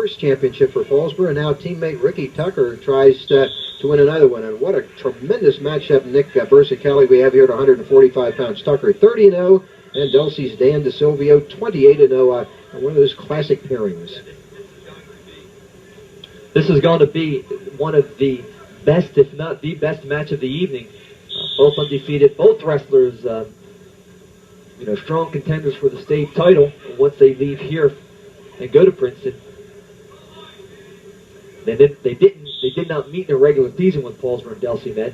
first championship for Paulsboro, and now teammate Ricky Tucker tries to win another one. And what a tremendous matchup, Nick Bursichelli, we have here at 145 pounds. Tucker 30-0, and Delsea's Dan DeSilvio 28-0. One of those classic pairings. This is going to be one of the best, if not the best match of the evening. Both undefeated, both wrestlers, strong contenders for the state title once they leave here and go to Princeton. They did not meet in the regular season when Paulsboro and Delsea met.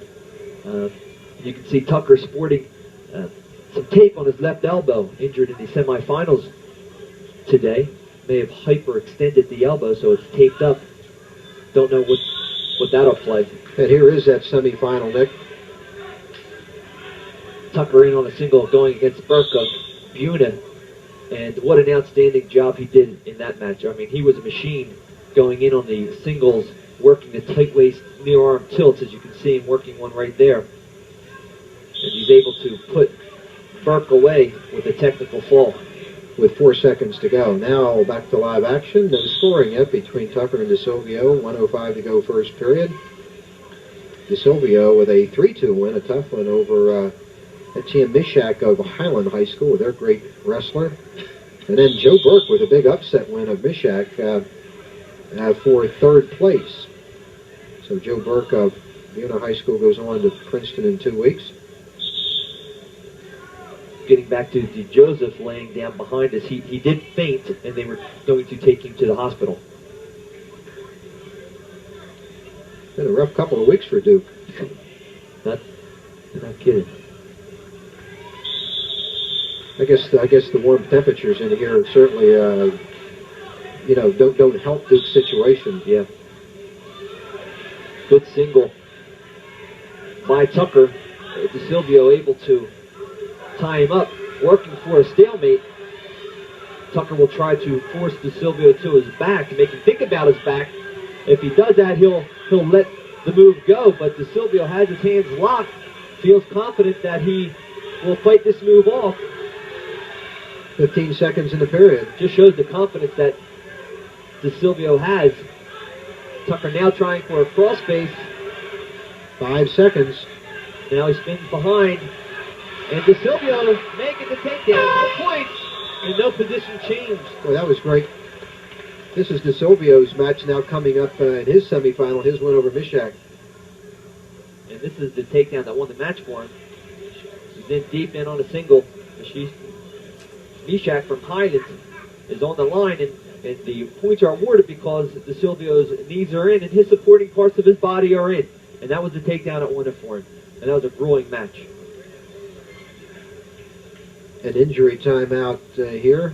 You can see Tucker sporting some tape on his left elbow, injured in the semifinals today. May have hyperextended the elbow, so it's taped up. Don't know what that'll play. And here is that semifinal, Nick. Tucker in on a single going against Burke of Buna. And what an outstanding job he did in that match. I mean, he was a machine going in on the singles, working the tight waist near arm tilts, as you can see him working one right there. And he's able to put Burke away with a technical fall. With 4 seconds to go. Now back to live action. No scoring yet between Tucker and DeSilvio. 1:05 to go first period. DeSilvio with a 3-2 win, a tough one over Etienne Mishak of Highland High School, their great wrestler. And then Joe Burke with a big upset win of Mishak for third place. So Joe Burke of Buna High School goes on to Princeton in 2 weeks. Getting back to Joseph laying down behind us, he did faint, and they were going to take him to the hospital. Been a rough couple of weeks for Duke. Not kidding. I guess the warm temperatures in here certainly, don't help Duke's situation. Yeah. Good single by Tucker. DeSilvio able to tie him up, working for a stalemate. Tucker will try to force DeSilvio to his back, make him think about his back. If he does that, he'll let the move go, but DeSilvio has his hands locked, feels confident that he will fight this move off. 15 seconds in the period. Just shows the confidence that DeSilvio has. Tucker now trying for a crossface. 5 seconds. Now he spins behind. And DeSilvio making the takedown. No points and no position change. Well, that was great. This is DeSilvio's match now coming up in his semifinal, his win over Mishak. And this is the takedown that won the match for him. He's in deep in on a single. Mishak from Highland is on the line, and the points are awarded because DeSilvio's knees are in and his supporting parts of his body are in. And that was the takedown that won it for him. And that was a grueling match. An injury timeout here.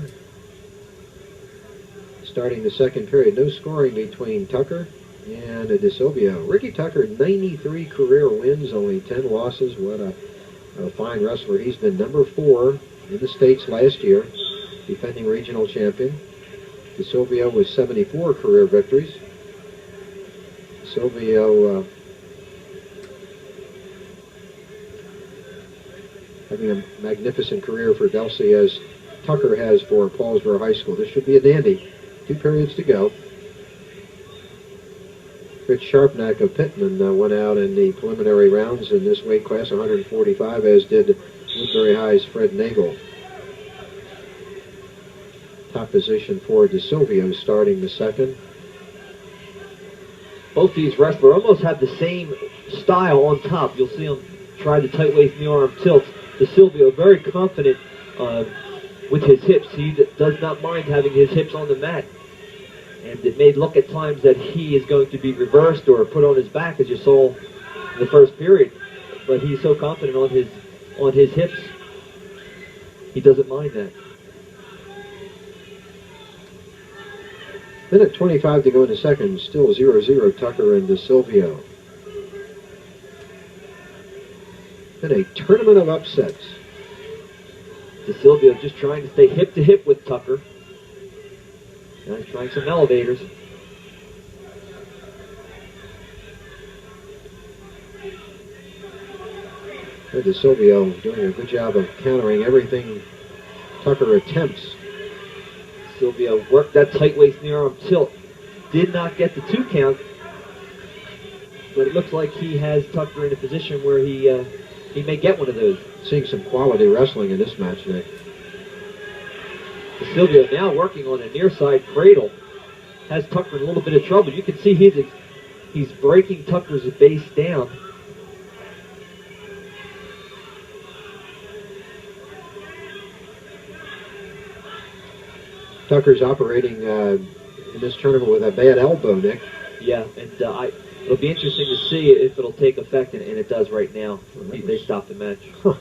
Starting the second period. No scoring between Tucker and DeSilvio. Ricky Tucker, 93 career wins, only 10 losses. What a fine wrestler. He's been number 4 in the States last year, defending regional champion. DeSilvio with 74 career victories. DeSilvio having a magnificent career for Delsea as Tucker has for Paulsboro High School. This should be a dandy. 2 periods to go. Rich Sharpnack of Pittman went out in the preliminary rounds in this weight class, 145, as did Woodbury High's Fred Nagel. Top position for DeSilvio starting the second. Both these wrestlers almost have the same style on top. You'll see them try the tight waist knee arm tilts. DeSilvio very confident with his hips. He does not mind having his hips on the mat. And it may look at times that he is going to be reversed or put on his back, as you saw in the first period. But he's so confident on his hips, he doesn't mind that. Minute 25 to go in the second. Still 0-0 Tucker and DeSilvio. And a tournament of upsets. DeSilvio just trying to stay hip to hip with Tucker. Now he's trying some elevators. DeSilvio doing a good job of countering everything Tucker attempts. DeSilvio worked that tight waist knee arm tilt did not get the 2 count, but it looks like he has Tucker in a position where he may get one of those. Seeing some quality wrestling in this match, Nick. DeSilvio now working on a near side cradle. Has Tucker in a little bit of trouble. You can see he's breaking Tucker's base down. Tucker's operating in this tournament with a bad elbow, Nick. Yeah, and it'll be interesting to see if it'll take effect, and it does right now. They stopped the match. Huh.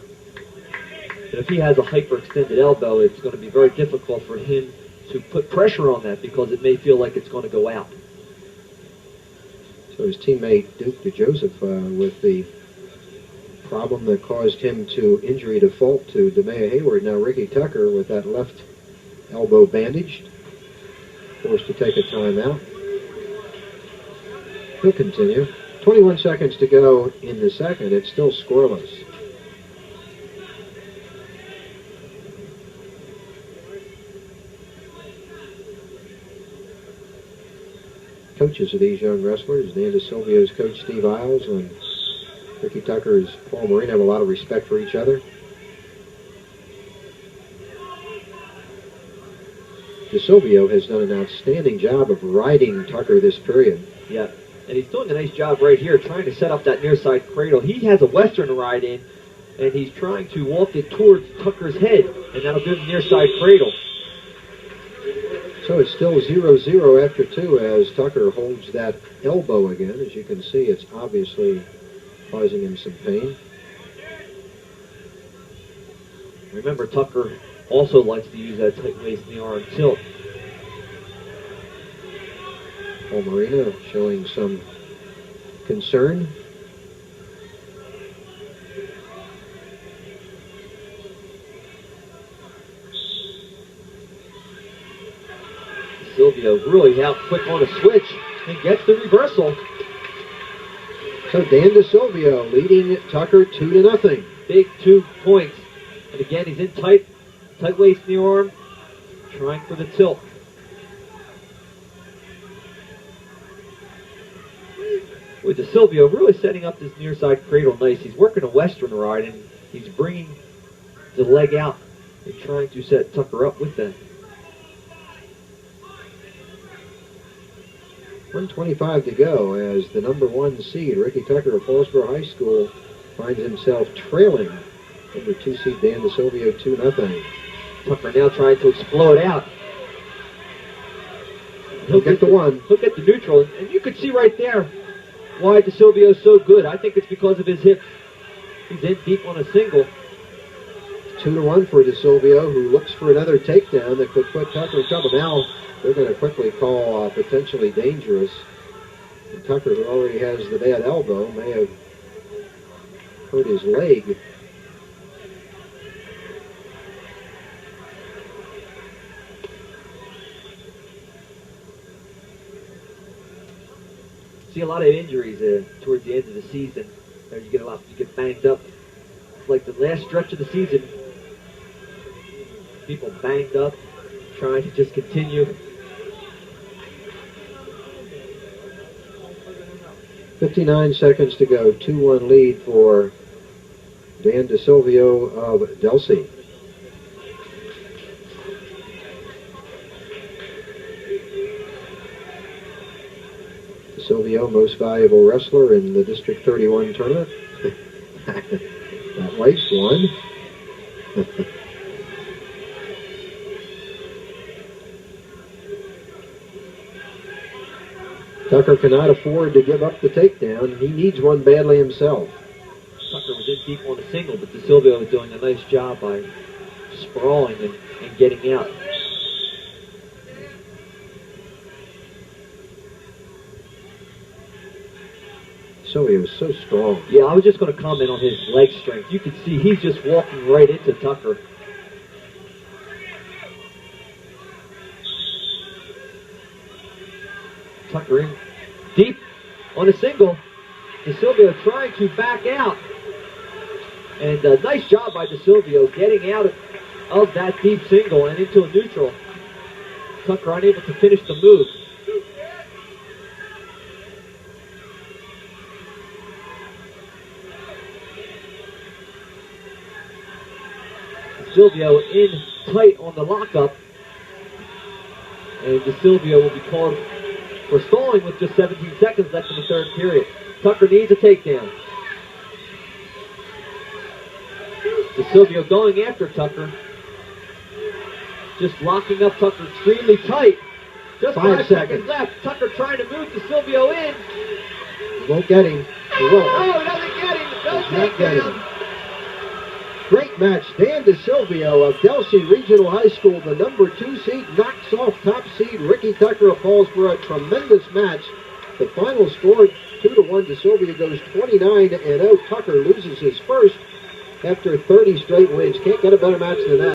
But if he has a hyperextended elbow, it's going to be very difficult for him to put pressure on that because it may feel like it's going to go out. So his teammate Duke DeJoseph with the problem that caused him to injury default to DeMea Hayward. Now Ricky Tucker with that left elbow bandaged, forced to take a timeout. He'll continue. 21 seconds to go in the second. It's still scoreless. Coaches of these young wrestlers, Dan DeSilvio's coach Steve Isles and Ricky Tucker's Paul Marine, have a lot of respect for each other. DeSilvio has done an outstanding job of riding Tucker this period. Yeah, and he's doing a nice job right here trying to set up that near side cradle. He has a Western to ride in, and he's trying to walk it towards Tucker's head, and that'll give him near side cradle. So it's still 0-0 after 2 as Tucker holds that elbow again. As you can see, it's obviously causing him some pain. Remember, Tucker also likes to use that tight waist knee arm tilt. Paul Marino showing some concern. DeSilvio really out quick on a switch and gets the reversal. So Dan DeSilvio leading Tucker 2-0. Big 2 points. And again, he's in tight waist knee arm, trying for the tilt. With DeSilvio really setting up this near side cradle nice. He's working a Western ride and he's bringing the leg out and trying to set Tucker up with that. 1:25 to go as the #1 seed, Ricky Tucker of Paulsboro High School, finds himself trailing #2 seed Dan DeSilvio 2-0. Tucker now trying to explode out. He'll get the one. He'll get the neutral, and you could see right there why DeSilvio's so good. I think it's because of his hips. He's in deep on a single. 2-1 for DeSilvio, who looks for another takedown that could put Tucker in trouble. Now they're going to quickly call potentially dangerous. And Tucker, who already has the bad elbow, may have hurt his leg. See a lot of injuries towards the end of the season. You get banged up. It's like the last stretch of the season. People banged up, trying to just continue. 59 seconds to go. 2-1 lead for Dan DeSilvio of Delsea. DeSilvio, most valuable wrestler in the District 31 tournament. That wife's won. Tucker cannot afford to give up the takedown. He needs one badly himself. Tucker was in deep on a single, but DeSilvio was doing a nice job by sprawling and getting out. So he was so strong. Yeah, I was just going to comment on his leg strength. You can see he's just walking right into Tucker. Tucker in deep on a single. DeSilvio trying to back out. And a nice job by DeSilvio getting out of that deep single and into a neutral. Tucker unable to finish the move. DeSilvio in tight on the lockup. And DeSilvio will be called for stalling with just 17 seconds left in the third period. Tucker needs a takedown. DeSilvio going after Tucker. Just locking up Tucker extremely tight. Just 5 seconds left. Tucker trying to move DeSilvio in. He won't get him. He won't. Oh, he doesn't get him. No takedown. Great match. Dan DeSilvio of Delsea Regional High School, the number 2 seed, knocks off top seed Ricky Tucker of Paulsboro. A tremendous match. The final score 2-1. DeSilvio goes 29-0. Tucker loses his first after 30 straight wins. Can't get a better match than that.